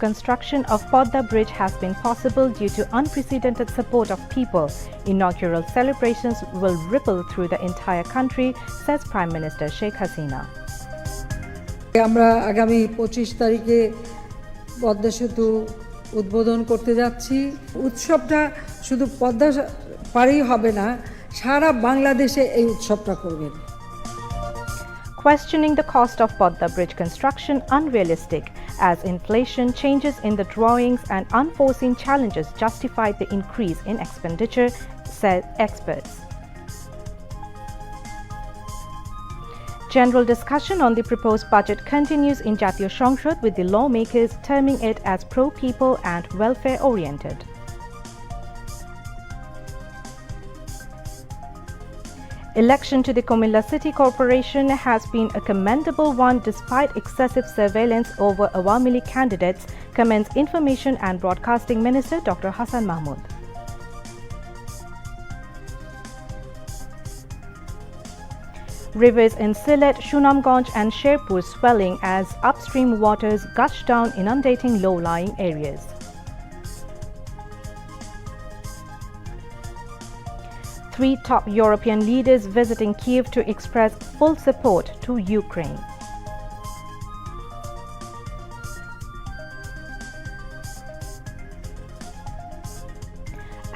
construction of Podda Bridge has been possible due to unprecedented support of people. Inaugural celebrations will ripple through the entire country, says Prime Minister Sheikh Hasina. আমরা আগামী 25 তারিখে পদ্মা সেতু উদ্বোধন করতে যাচ্ছি। উৎসবটা শুধু পদ্মা পারেই হবে না, সারা বাংলাদেশে এই উৎসবটা করবেন। Questioning the cost of Podda Bridge construction unrealistic, as inflation, changes in the drawings and unforeseen challenges justified the increase in expenditure, said experts. General discussion on the proposed budget continues in Jatiyo সংসদ, with the lawmakers terming it as pro-people and welfare-oriented. Election to the Comilla City Corporation has been a commendable one despite excessive surveillance over Awamili candidates, comments Information and Broadcasting Minister Dr. Hassan Mahmood. Rivers in Sylhet, Sunamganj and Sherpur swelling as upstream waters gush down, inundating low-lying areas. Three top European leaders visiting Kyiv to express full support to Ukraine.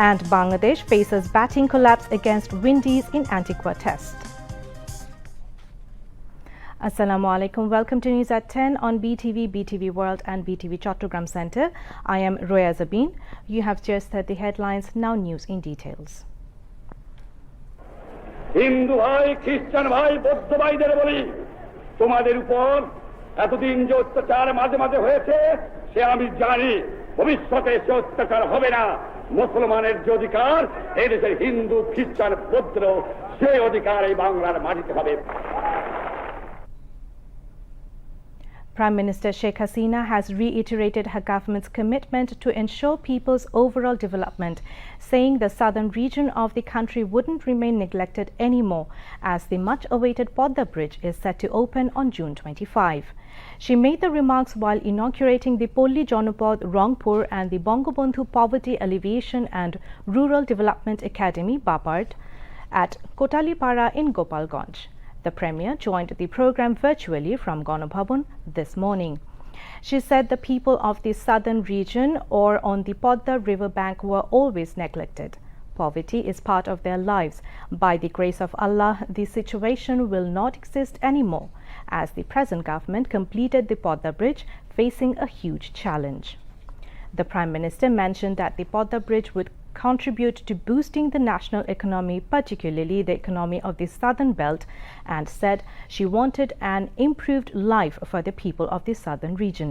And Bangladesh faces batting collapse against Windies in Antigua Test. Assalamu alaikum. Welcome to News at 10 on BTV, BTV World and BTV Chattogram Center. I am Roya Zabin. You have just heard the headlines, now news in details. Hindu ভাই, খ্রিস্টান ভাই, বৌদ্ধ ভাইদের বলি, তোমাদের উপর এতদিন যে অত্যাচার মাঝে মাঝে হয়েছে সে আমি জানি, ভবিষ্যতে সে অত্যাচার হবে না। মুসলমানের যে অধিকার এই দেশের হিন্দু খ্রিস্টান বৌদ্ধ সেই অধিকার এই বাংলার মাটিতে হবে। Prime Minister Sheikh Hasina has reiterated her government's commitment to ensure people's overall development, saying the southern region of the country wouldn't remain neglected anymore, as the much-awaited Podda Bridge is set to open on June 25. She made the remarks while inaugurating the Polli Jonapad Rangpur and the Bangabandhu Poverty Alleviation and Rural Development Academy, BAPART, at Kotalipara in Gopalganj. The Premier joined the program virtually from Ganabhavan this morning. She said the people of the southern region or on the Podda river bank were always neglected. Poverty is part of their lives. By the grace of Allah, the situation will not exist anymore, as the present government completed the Podda Bridge, facing a huge challenge. The Prime Minister mentioned that the Podda Bridge would contribute to boosting the national economy, particularly the economy of the southern belt, and said she wanted an improved life for the people of the southern region.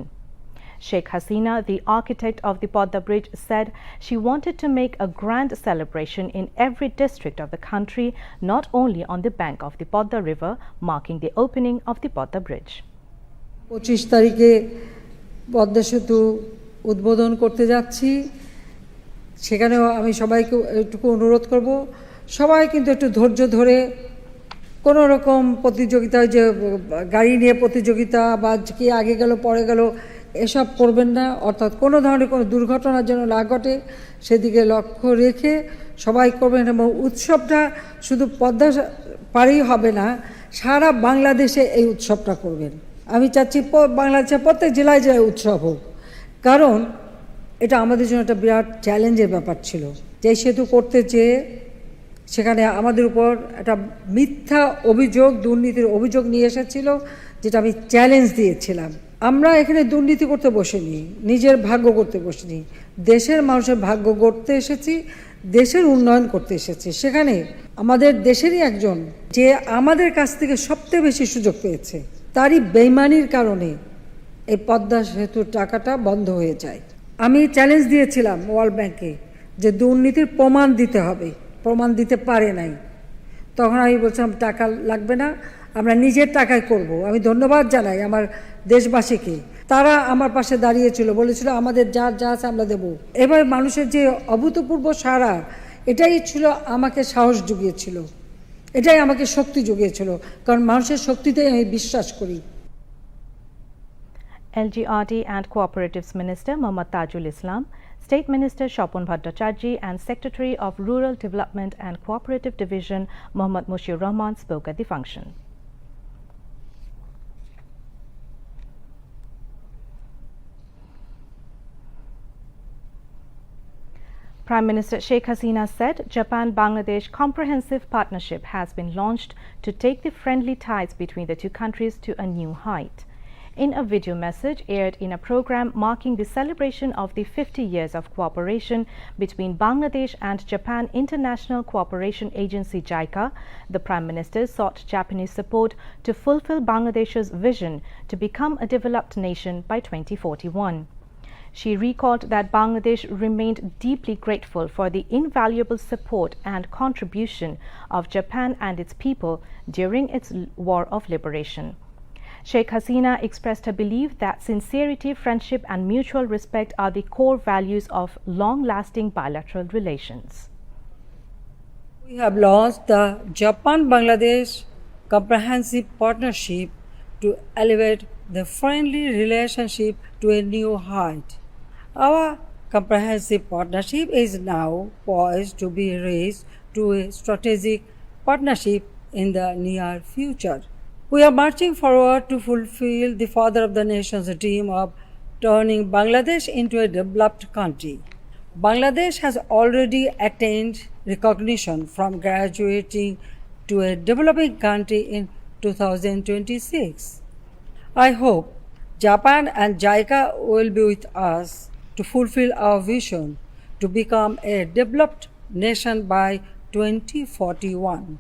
Sheikh Hasina, the architect of the Podda Bridge, said she wanted to make a grand celebration in every district of the country, not only on the bank of the Podda River, marking the opening of the Podda Bridge. 25 তারিখে পদ্মা সেতু উদ্বোধন করতে যাচ্ছি। সেখানেও আমি সবাইকে একটু অনুরোধ করব, সবাই কিন্তু একটু ধৈর্য ধরে, কোনো রকম প্রতিযোগিতা, যে গাড়ি নিয়ে প্রতিযোগিতা বা কি আগে গেল পরে গেল এসব করবেন না, অর্থাৎ কোনো ধরনের কোনো দুর্ঘটনা যেন না ঘটে সেদিকে লক্ষ্য রেখে সবাই করবেন। এবং উৎসবটা শুধু পদ্মা পারেই হবে না, সারা বাংলাদেশে এই উৎসবটা করবেন। আমি চাচ্ছি বাংলাদেশের প্রত্যেক জেলায় জেলায় উৎসব হোক, কারণ এটা আমাদের জন্য একটা বিরাট চ্যালেঞ্জের ব্যাপার ছিল। যে সেতু করতে যেয়ে সেখানে আমাদের উপর একটা মিথ্যা অভিযোগ, দুর্নীতির অভিযোগ নিয়ে এসেছিল, যেটা আমি চ্যালেঞ্জ দিয়েছিলাম। আমরা এখানে দুর্নীতি করতে বসিনি, নিজের ভাগ্য করতে বসিনি, দেশের মানুষের ভাগ্য গড়তে এসেছি, দেশের উন্নয়ন করতে এসেছি। সেখানে আমাদের দেশেরই একজন যে আমাদের কাছ থেকে সবচেয়ে বেশি সুযোগ পেয়েছে, তারই বেইমানির কারণে এই পদ্মা সেতুর টাকাটা বন্ধ হয়ে যায়। আমি চ্যালেঞ্জ দিয়েছিলাম ওয়ার্ল্ড ব্যাংকে যে দুর্নীতির প্রমাণ দিতে হবে, প্রমাণ দিতে পারে নাই। তখন আমি বলছিলাম টাকা লাগবে না, আমরা নিজের টাকায় করব। আমি ধন্যবাদ জানাই আমার দেশবাসীকে, তারা আমার পাশে দাঁড়িয়েছিল, বলেছিল আমাদের যা যা আছে আমরা দেব। এবার মানুষের যে অভূতপূর্ব সাড়া, এটাই ছিল আমাকে সাহস জুগিয়েছিল, এটাই আমাকে শক্তি জুগিয়েছিল, কারণ মানুষের শক্তিতেই আমি বিশ্বাস করি। LGRD and Cooperatives Minister Mohammad Tajul Islam, State Minister Shopon Bhattacharjee and Secretary of Rural Development and Cooperative Division Mohammad Mushir Rahman spoke at the function. Prime Minister Sheikh Hasina said Japan-Bangladesh Comprehensive Partnership has been launched to take the friendly ties between the two countries to a new height. In a video message aired in a program marking the celebration of the 50 years of cooperation between Bangladesh and Japan International Cooperation Agency JICA, the Prime Minister sought Japanese support to fulfill Bangladesh's vision to become a developed nation by 2041. She recalled that Bangladesh remained deeply grateful for the invaluable support and contribution of Japan and its people during its war of liberation. Sheikh Hasina expressed her belief that sincerity, friendship and mutual respect are the core values of long-lasting bilateral relations. We have launched the Japan-Bangladesh Comprehensive Partnership to elevate the friendly relationship to a new height. Our comprehensive partnership is now poised to be raised to a strategic partnership in the near future. We are marching forward to fulfill the father of the nation's dream of turning Bangladesh into a developed country. Bangladesh has already attained recognition from graduating to a developing country in 2026. I hope Japan and JICA will be with us to fulfill our vision to become a developed nation by 2041.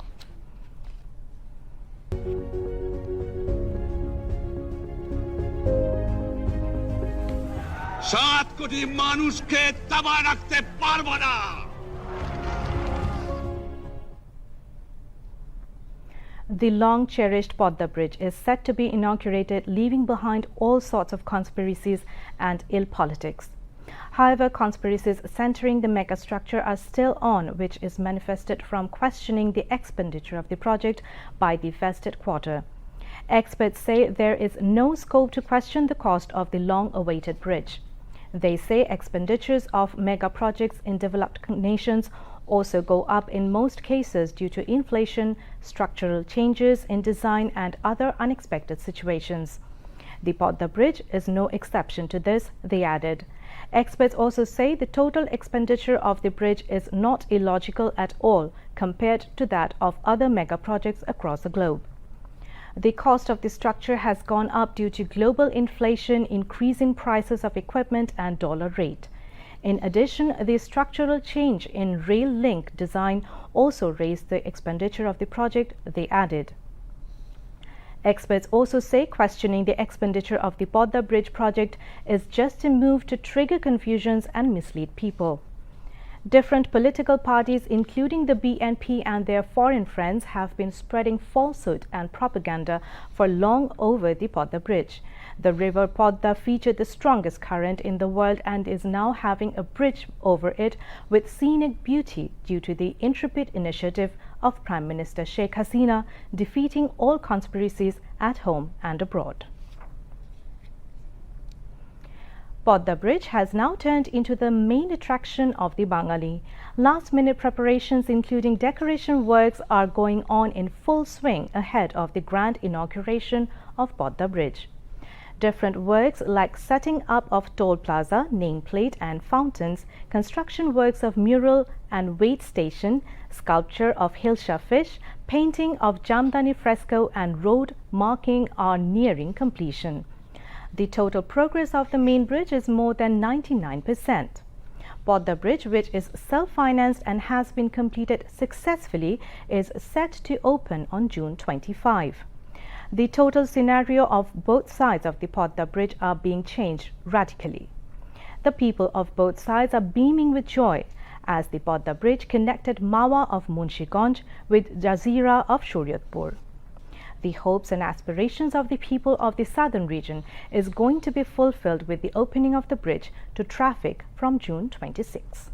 সাত কোটি মানুষকে তাবা রাখতে পারবো না। The long-cherished Podda Bridge is set to be inaugurated, leaving behind all sorts of conspiracies and ill politics. However, conspiracies centering the megastructure are still on, which is manifested from questioning the expenditure of the project by the vested quarter. Experts say there is no scope to question the cost of the long-awaited bridge. They say expenditures of mega projects in developed nations also go up in most cases due to inflation, structural changes in design and other unexpected situations. The Podda Bridge is no exception to this, they added. Experts also say the total expenditure of the bridge is not illogical at all compared to that of other mega projects across the globe. The cost of the structure has gone up due to global inflation, increasing prices of equipment and dollar rate. In addition, the structural change in rail link design also raised the expenditure of the project, they added. Experts also say questioning the expenditure of the Podda Bridge project is just a move to trigger confusions and mislead people. Different political parties, including the BNP and their foreign friends, have been spreading falsehood and propaganda for long over the Podda Bridge. The river Podda featured the strongest current in the world and is now having a bridge over it with scenic beauty due to the intrepid initiative of Prime Minister Sheikh Hasina, defeating all conspiracies at home and abroad. Podda Bridge has now turned into the main attraction of the Bengali. Last-minute preparations, including decoration works, are going on in full swing ahead of the grand inauguration of Podda Bridge. Different works like setting up of toll plaza, nameplate and fountains, construction works of mural and weight station, sculpture of Hilsha fish, painting of Jamdani fresco and road marking are nearing completion. The total progress of the main bridge is more than 99%. Podda Bridge, which is self-financed and has been completed successfully, is set to open on June 25. The total scenario of both sides of the Podda Bridge are being changed radically. The people of both sides are beaming with joy as the Podda Bridge connected Mawa of Munshiganj with Jazeera of Shariatpur. The hopes and aspirations of the people of the southern region is going to be fulfilled with the opening of the bridge to traffic from June 26.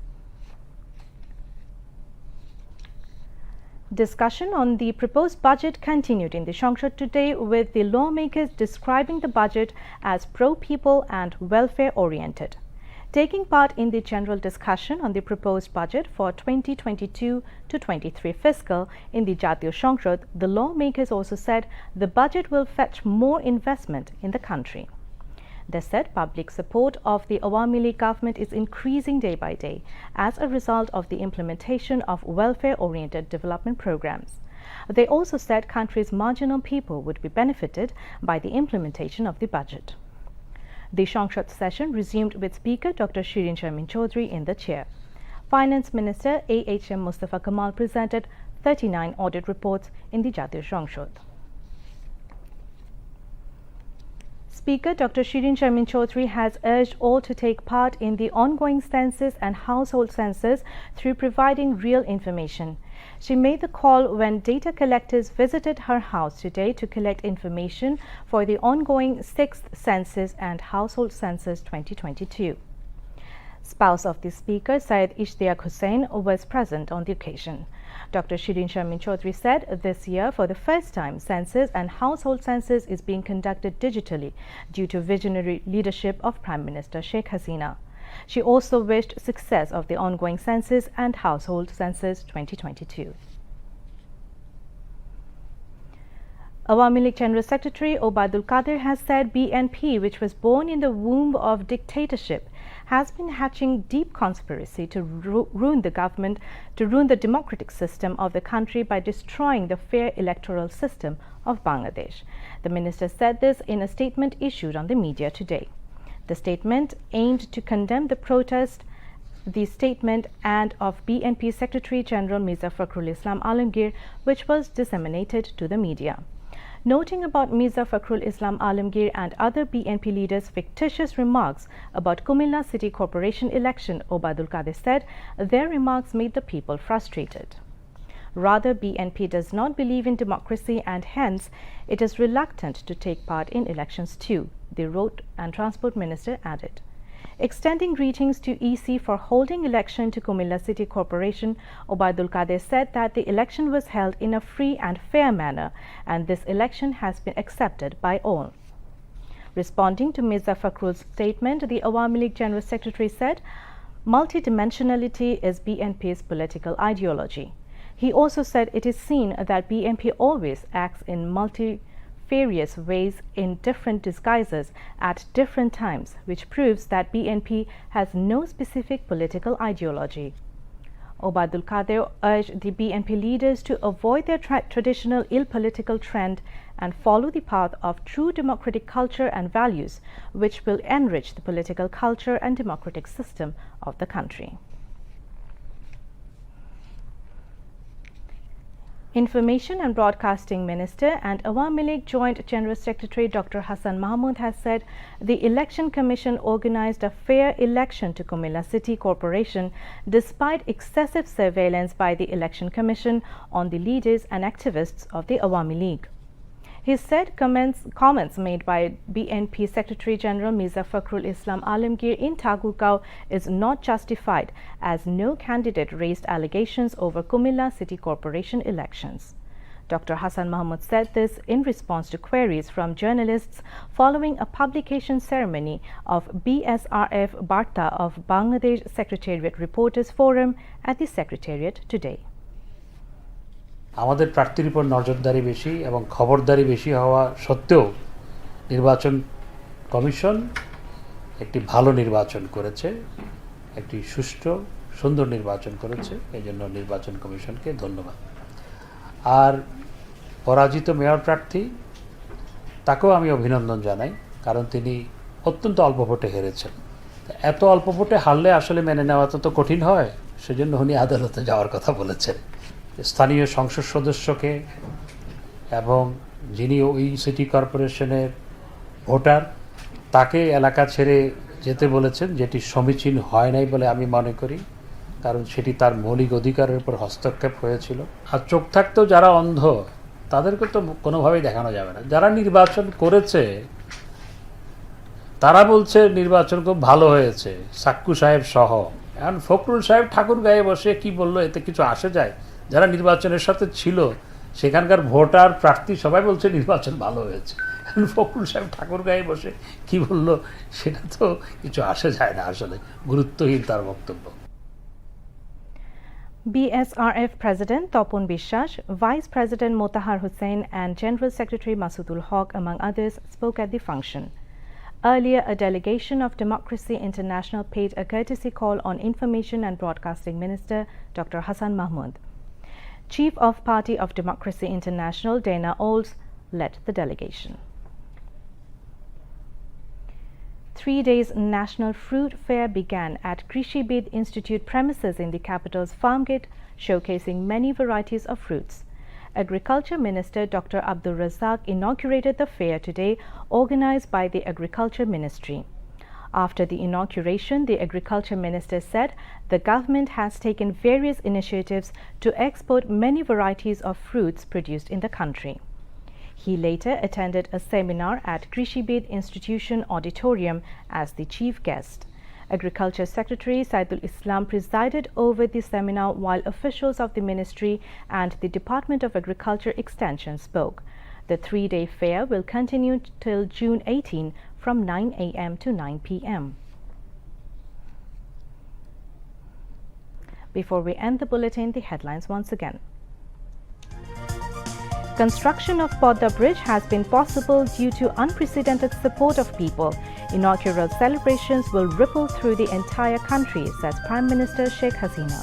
Discussion on the proposed budget continued in the সংসদ today, with the lawmakers describing the budget as pro-people and welfare-oriented. Taking part in the general discussion on the proposed budget for 2022 to 23 fiscal in the Jatiyo সংসদ, the lawmakers also said the budget will fetch more investment in the country. They said public support of the Awami League government is increasing day by day as a result of the implementation of welfare-oriented development programs. They also said country's marginal people would be benefited by the implementation of the budget. The সংসদ session resumed with Speaker Dr. Shirin Sharmin Chaudhry in the chair. Finance Minister A.H.M. Mustafa Kamal presented 39 audit reports in the Jatiyo সংসদ. Speaker Dr. Shirin Sharmin Chaudhry has urged all to take part in the ongoing census and household census through providing real information. She made the call when data collectors visited her house today to collect information for the ongoing 6th Census and Household Census 2022. Spouse of the Speaker, Syed Ishtiaq Hussain, was present on the occasion. Dr. Shirin Sharmin Chaudhry said this year, for the first time, census and household census is being conducted digitally due to visionary leadership of Prime Minister Sheikh Hasina. She also wished success of the ongoing census and household census 2022. Awami League General Secretary Obaidul Qadir has said BNP, which was born in the womb of dictatorship, has been hatching deep conspiracy to ruin the government, to ruin the democratic system of the country by destroying the fair electoral system of Bangladesh. The minister said this in a statement issued on the media today. The statement aimed to condemn the protest, the statement and of BNP Secretary General Mirza Fakhrul Islam Alamgir, which was disseminated to the media. Noting about Mirza Fakhrul Islam Alamgir and other BNP leaders' fictitious remarks about Kumilla City Corporation election, Obaidul Qadir said their remarks made the people frustrated. Rather, BNP does not believe in democracy and hence it is reluctant to take part in elections too, the Road and Transport Minister added. Extending greetings to EC for holding election to Kumilla City Corporation, Obaidul Qadir said that the election was held in a free and fair manner and this election has been accepted by all. Responding to Mirza Fakhrul's statement, the Awami League General Secretary said, multidimensionality is BNP's political ideology. He also said it is seen that BNP always acts in multifarious ways in different disguises at different times, which proves that BNP has no specific political ideology. Obaidul Qadir urged the BNP leaders to avoid their traditional ill political trend and follow the path of true democratic culture and values, which will enrich the political culture and democratic system of the country. Information and Broadcasting Minister and Awami League Joint General Secretary Dr. Hassan Mahmood has said the Election Commission organized a fair election to Kumilla City Corporation despite excessive surveillance by the Election Commission on the leaders and activists of the Awami League. He said comments made by BNP Secretary General Mirza Fakhrul Islam Alamgir in Tagurgaon is not justified, as no candidate raised allegations over Kumilla City Corporation elections. Dr. Hassan Mahmood said this in response to queries from journalists following a publication ceremony of BSRF Barta of Bangladesh Secretariat Reporters Forum at the Secretariat today. আমাদের প্রার্থীর উপর নজরদারি বেশি এবং খবরদারি বেশি হওয়া সত্ত্বেও নির্বাচন কমিশন একটি ভালো নির্বাচন করেছে, একটি সুষ্ঠু সুন্দর নির্বাচন করেছে। এজন্য নির্বাচন কমিশনকে ধন্যবাদ। আর পরাজিত মেয়র প্রার্থী তাকেও আমি অভিনন্দন জানাই, কারণ তিনি অত্যন্ত অল্প ভোটে হেরেছেন। এত অল্প ভোটে হারলে আসলে মেনে নেওয়া তো কঠিন হয়, সেজন্য উনি আদালতে যাওয়ার কথা বলেছেন। স্থানীয় সংসদ সদস্যকে এবং যিনি ওই সিটি কর্পোরেশনের ভোটার তাকে এলাকা ছেড়ে যেতে বলেছেন, যেটি সমীচীন হয় নাই বলে আমি মনে করি, কারণ সেটি তার মৌলিক অধিকারের উপর হস্তক্ষেপ হয়েছিল। আর চোখ থাকতেও যারা অন্ধ তাদেরকে তো কোনোভাবেই দেখানো যাবে না। যারা নির্বাচন করেছে তারা বলছে নির্বাচন খুব ভালো হয়েছে, সাক্কু সাহেব সহ। এখন ফখরুল সাহেব ঠাকুর গায়ে বসে কি বললো, এতে কিছু আসে যায়? যারা নির্বাচনের সাথে ছিল সেখানকার ভোটার প্রার্থী সবাই বলছে নির্বাচন ভালো হয়েছে। ফখরুল সাহেব ঠাকুরগাঁয়ে বসে কি বললো সেটা তো কিছু আসে যায় না, আসলে গুরুত্বহীন তার বক্তব্য। BSRF President Topon Bishwash, Vice President Motahar Hussain and General Secretary Masudul Haq, among others, spoke at the function. Earlier, a delegation of Democracy International paid a courtesy call on Information and Broadcasting Minister Dr. Hassan Mahmood. Chief of Party of Democracy International, Dana Olds, led the delegation. 3 days National Fruit Fair began at Krishi Bid Institute premises in the capital's Farmgate, showcasing many varieties of fruits. Agriculture Minister Dr. Abdul Razak inaugurated the fair today, organized by the Agriculture Ministry. After the inauguration, the Agriculture Minister said the government has taken various initiatives to export many varieties of fruits produced in the country. He later attended a seminar at Krishi Bid Institution Auditorium as the chief guest. Agriculture Secretary Saidul Islam presided over the seminar while officials of the ministry and the Department of Agriculture Extension spoke. The 3-day fair will continue till June 18 from 9 a.m. to 9 p.m. Before we end the bulletin, the headlines once again. Construction of Podda Bridge has been possible due to unprecedented support of people. Inaugural celebrations will ripple through the entire country, says Prime Minister Sheikh Hasina.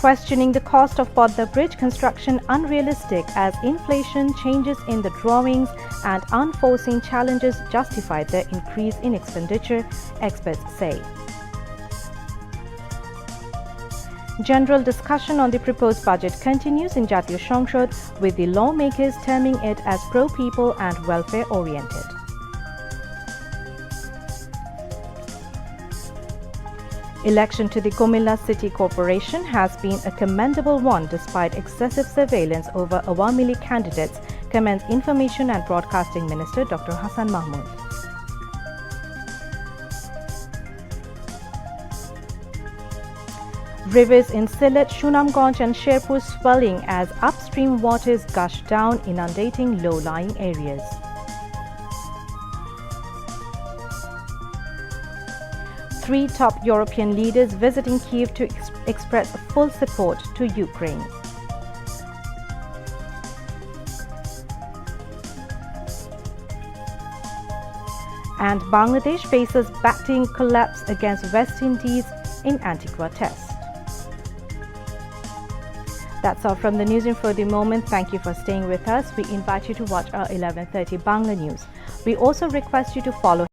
Questioning the cost of Podda Bridge construction unrealistic as inflation, changes in the drawings and unforeseen challenges justified the increase in expenditure, experts say. General discussion on the proposed budget continues in Jatiyo সংসদ, with the lawmakers terming it as pro-people and welfare-oriented. Election to the Comilla City Corporation has been a commendable one despite excessive surveillance over Awami League candidates, comments Information and Broadcasting Minister Dr. Hassan Mahmood. Rivers in Sylhet, Sunamganj and Sherpur swelling as upstream waters gush down, inundating low-lying areas. Three top European leaders visiting Kyiv to express full support to Ukraine. And Bangladesh faces batting collapse against West Indies in Antigua Test. That's all from the newsroom for the moment. Thank you for staying with us. We invite you to watch our 11:30 Bangla News. We also request you to follow